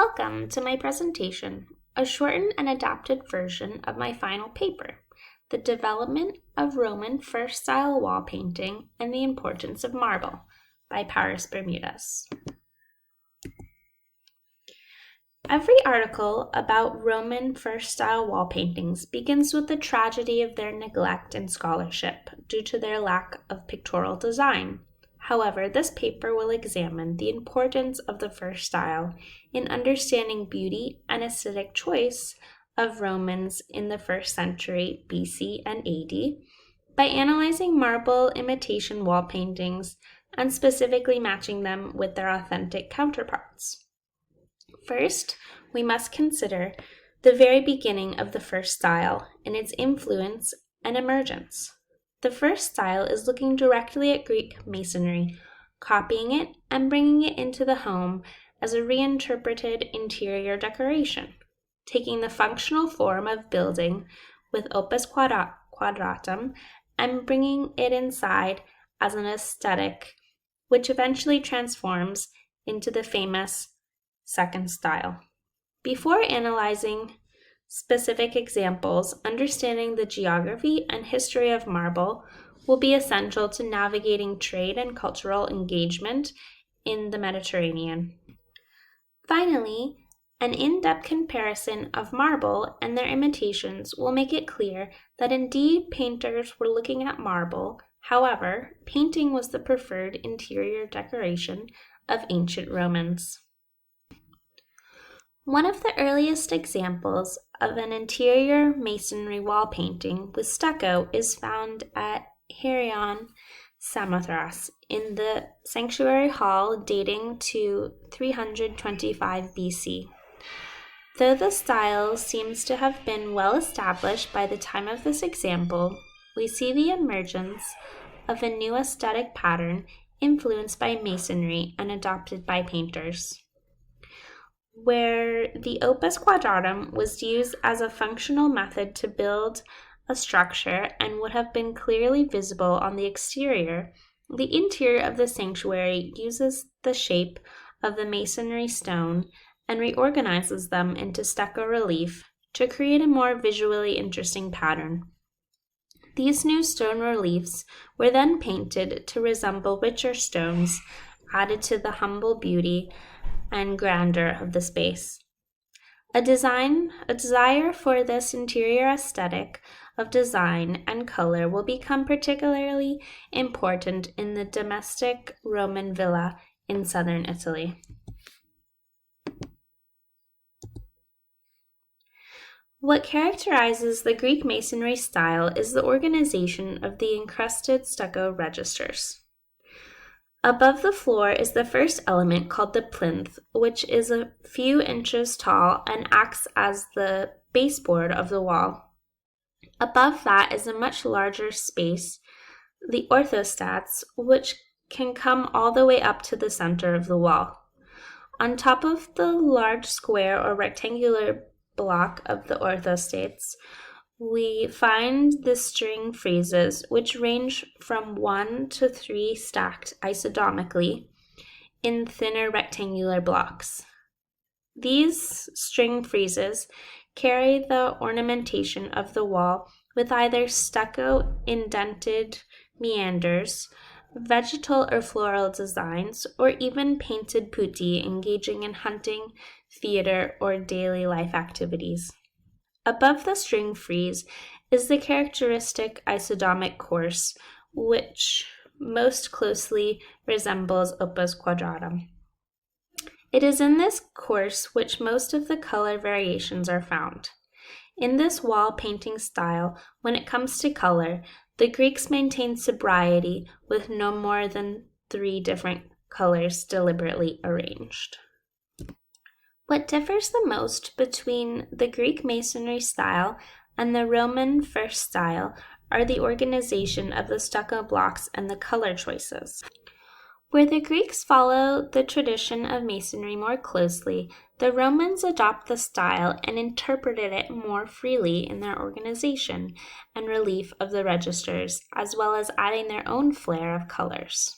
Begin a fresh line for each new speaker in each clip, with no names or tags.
Welcome to my presentation, a shortened and adapted version of my final paper, The Development of Roman First-Style Wall Painting and the Importance of Marble, by Paris Bermudez. Every article about Roman first-style wall paintings begins with the tragedy of their neglect in scholarship due to their lack of pictorial design. However, this paper will examine the importance of the first style in understanding beauty and aesthetic choice of Romans in the 1st century BC and AD by analyzing marble imitation wall paintings and specifically matching them with their authentic counterparts. First, we must consider the very beginning of the first style and its influence and emergence. The first style is looking directly at Greek masonry, copying it and bringing it into the home as a reinterpreted interior decoration, taking the functional form of building with opus quadratum and bringing it inside as an aesthetic, which eventually transforms into the famous second style. Before analyzing specific examples, understanding the geography and history of marble will be essential to navigating trade and cultural engagement in the Mediterranean. Finally, an in-depth comparison of marble and their imitations will make it clear that indeed painters were looking at marble. However, painting was the preferred interior decoration of ancient Romans. One of the earliest examples of an interior masonry wall painting with stucco is found at Hieron, Samothrace, in the sanctuary hall dating to 325 BC. Though the style seems to have been well established by the time of this example, we see the emergence of a new aesthetic pattern influenced by masonry and adopted by painters, where the opus quadratum was used as a functional method to build a structure and would have been clearly visible on the exterior. The interior of the sanctuary uses the shape of the masonry stone and reorganizes them into stucco relief to create a more visually interesting pattern. These new stone reliefs were then painted to resemble richer stones, added to the humble beauty and grandeur of the space. A desire for this interior aesthetic of design and color will become particularly important in the domestic Roman villa in southern Italy. What characterizes the Greek masonry style is the organization of the encrusted stucco registers. Above the floor is the first element called the plinth, which is a few inches tall and acts as the baseboard of the wall. Above that is a much larger space, the orthostats, which can come all the way up to the center of the wall. On top of the large square or rectangular block of the orthostats, we find the string friezes, which range from 1 to 3 stacked isodomically in thinner rectangular blocks. These string friezes carry the ornamentation of the wall with either stucco indented meanders, vegetal or floral designs, or even painted putti engaging in hunting, theater, or daily life activities. Above the string frieze is the characteristic isodomic course, which most closely resembles opus quadratum. It is in this course which most of the color variations are found. In this wall painting style, when it comes to color, the Greeks maintained sobriety with no more than 3 different colors deliberately arranged. What differs the most between the Greek masonry style and the Roman first style are the organization of the stucco blocks and the color choices. Where the Greeks follow the tradition of masonry more closely, the Romans adopt the style and interpreted it more freely in their organization and relief of the registers, as well as adding their own flair of colors.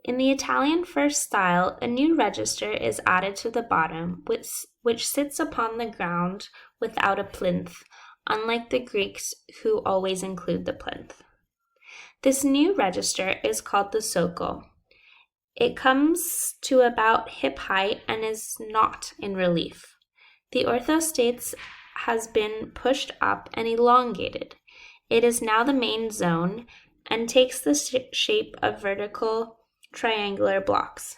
In the Italian first style, a new register is added to the bottom, which sits upon the ground without a plinth, unlike the Greeks who always include the plinth. This new register is called the socle. It comes to about hip height and is not in relief. The orthostates has been pushed up and elongated. It is now the main zone and takes the shape of vertical triangular blocks.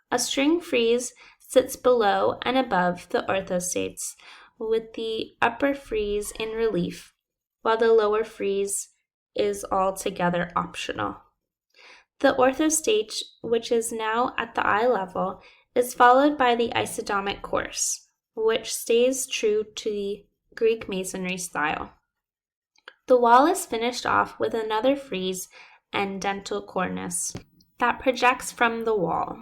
A string frieze sits below and above the orthostates, with the upper frieze in relief, while the lower frieze is altogether optional. The orthostate, which is now at the eye level, is followed by the isodomic course, which stays true to the Greek Masonry style. The wall is finished off with another frieze and dentil cornice that projects from the wall.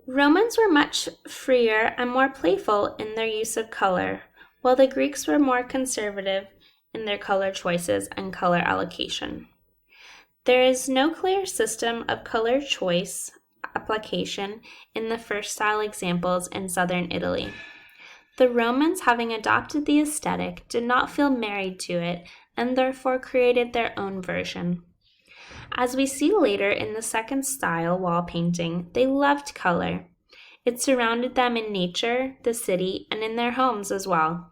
Romans were much freer and more playful in their use of color, while the Greeks were more conservative in their color choices and color allocation. There is no clear system of color choice application in the first style examples in southern Italy. The Romans, having adopted the aesthetic, did not feel married to it and therefore created their own version. As we see later in the second style wall painting, they loved color. It surrounded them in nature, the city, and in their homes as well.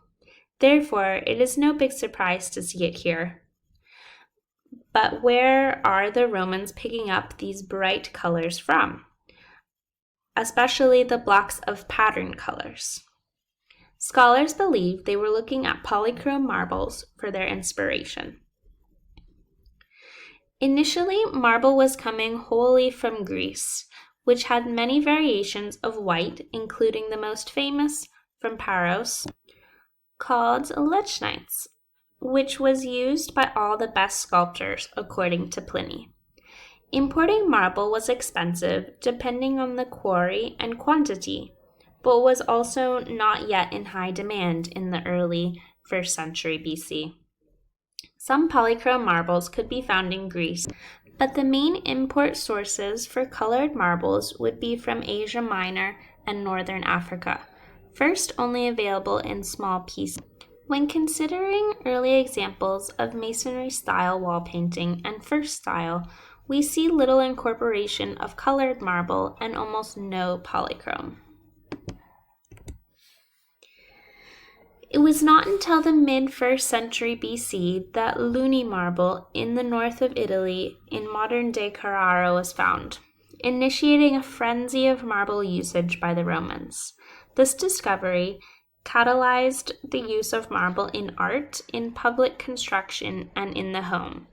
Therefore, it is no big surprise to see it here. But where are the Romans picking up these bright colors from? Especially the blocks of pattern colors. Scholars believe they were looking at polychrome marbles for their inspiration. Initially, marble was coming wholly from Greece, which had many variations of white, including the most famous from Paros, called lechnites, which was used by all the best sculptors, according to Pliny. Importing marble was expensive, depending on the quarry and quantity, but was also not yet in high demand in the early 1st century BC. Some polychrome marbles could be found in Greece, but the main import sources for colored marbles would be from Asia Minor and northern Africa, first only available in small pieces. When considering early examples of Masonry style wall painting and first style, we see little incorporation of colored marble and almost no polychrome. It was not until the mid-1st century BC that Luni marble in the north of Italy in modern-day Carrara was found, initiating a frenzy of marble usage by the Romans. This discovery catalyzed the use of marble in art, in public construction, and in the home,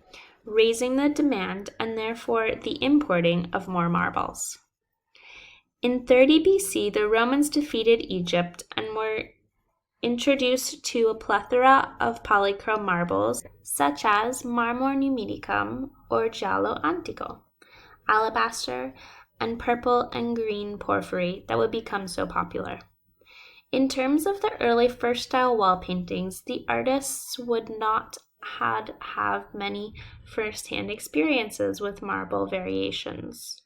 raising the demand and therefore the importing of more marbles. In 30 BC, the Romans defeated Egypt and were introduced to a plethora of polychrome marbles, such as marmor numidicum or giallo antico, alabaster, and purple and green porphyry that would become so popular. In terms of the early first style wall paintings, the artists would not have many first-hand experiences with marble variations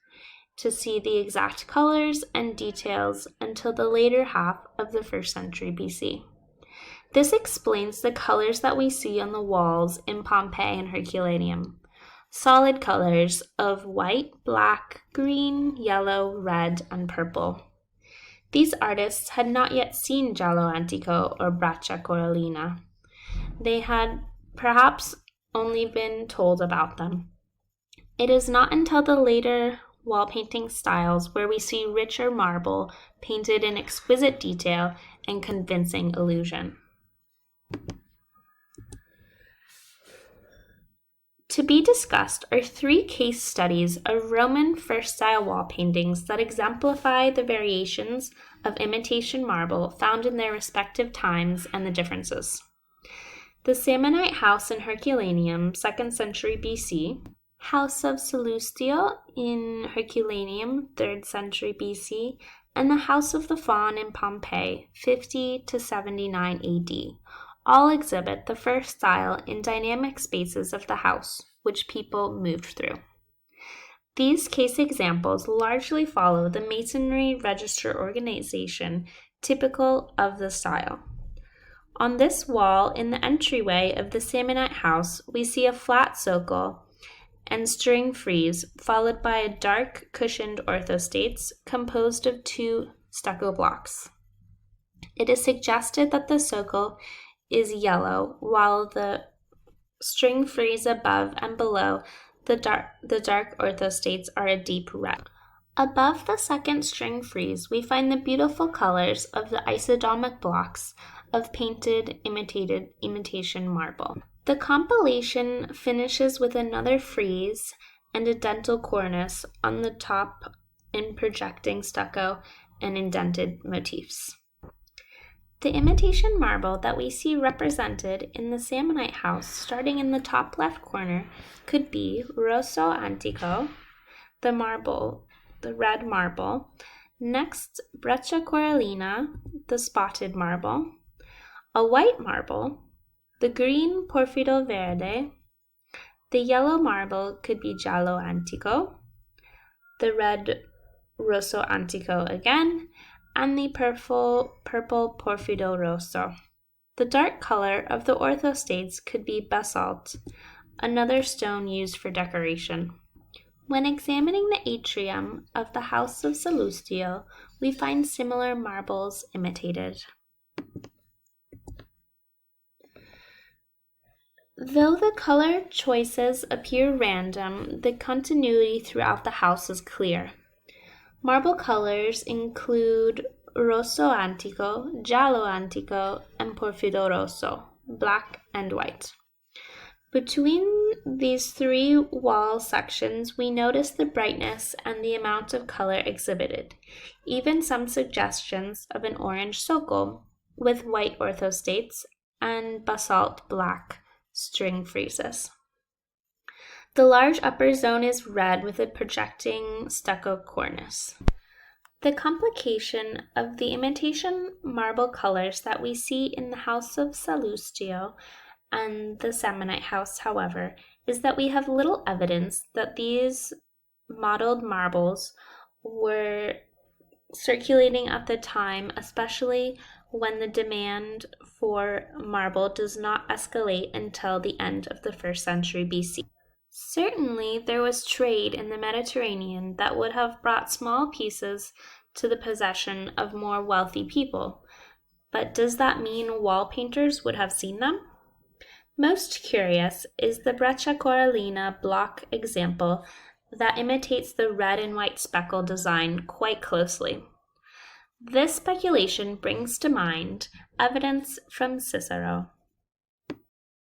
to see the exact colors and details until the later half of the 1st century BC. This explains the colors that we see on the walls in Pompeii and Herculaneum. Solid colors of white, black, green, yellow, red, and purple. These artists had not yet seen giallo antico or Breccia Coralina. They had perhaps only been told about them. It is not until the later wall painting styles where we see richer marble painted in exquisite detail and convincing illusion. To be discussed are 3 case studies of Roman first-style wall paintings that exemplify the variations of imitation marble found in their respective times and the differences. The Samnite house in Herculaneum, 2nd century BC, House of Salustio in Herculaneum, 3rd century BC, and the House of the Faun in Pompeii, 50 to 79 AD, all exhibit the first style in dynamic spaces of the house, which people moved through. These case examples largely follow the Masonry register organization typical of the style. On this wall in the entryway of the Salmonite house, we see a flat socle and string frieze, followed by a dark cushioned orthostates composed of 2 stucco blocks. It is suggested that the socle is yellow, while the string frieze above and below the dark orthostates are a deep red. Above the second string frieze, we find the beautiful colors of the isodomic blocks of painted imitation marble. The compilation finishes with another frieze and a dentil cornice on the top in projecting stucco and indented motifs. The imitation marble that we see represented in the Salmonite house, starting in the top left corner, could be rosso antico, the red marble. Next, Breccia Coralina, the spotted marble. A white marble, the green porfido verde. The yellow marble could be giallo antico, the red rosso antico again, and the purple porfido rosso. The dark color of the orthostates could be basalt, another stone used for decoration. When examining the atrium of the House of Sallustio, we find similar marbles imitated. Though the color choices appear random, the continuity throughout the house is clear. Marble colors include rosso antico, giallo antico, and porfido rosso, black and white. Between these 3 wall sections, we notice the brightness and the amount of color exhibited, even some suggestions of an orange socle with white orthostates and basalt black string friezes. The large upper zone is red with a projecting stucco cornice. The complication of the imitation marble colors that we see in the House of Sallustio and the Salmonite house, however, is that we have little evidence that these modeled marbles were circulating at the time, especially when the demand for marble does not escalate until the end of the 1st century BC. Certainly, there was trade in the Mediterranean that would have brought small pieces to the possession of more wealthy people, but does that mean wall painters would have seen them? Most curious is the Breccia Coralina block example that imitates the red and white speckle design quite closely. This speculation brings to mind evidence from Cicero.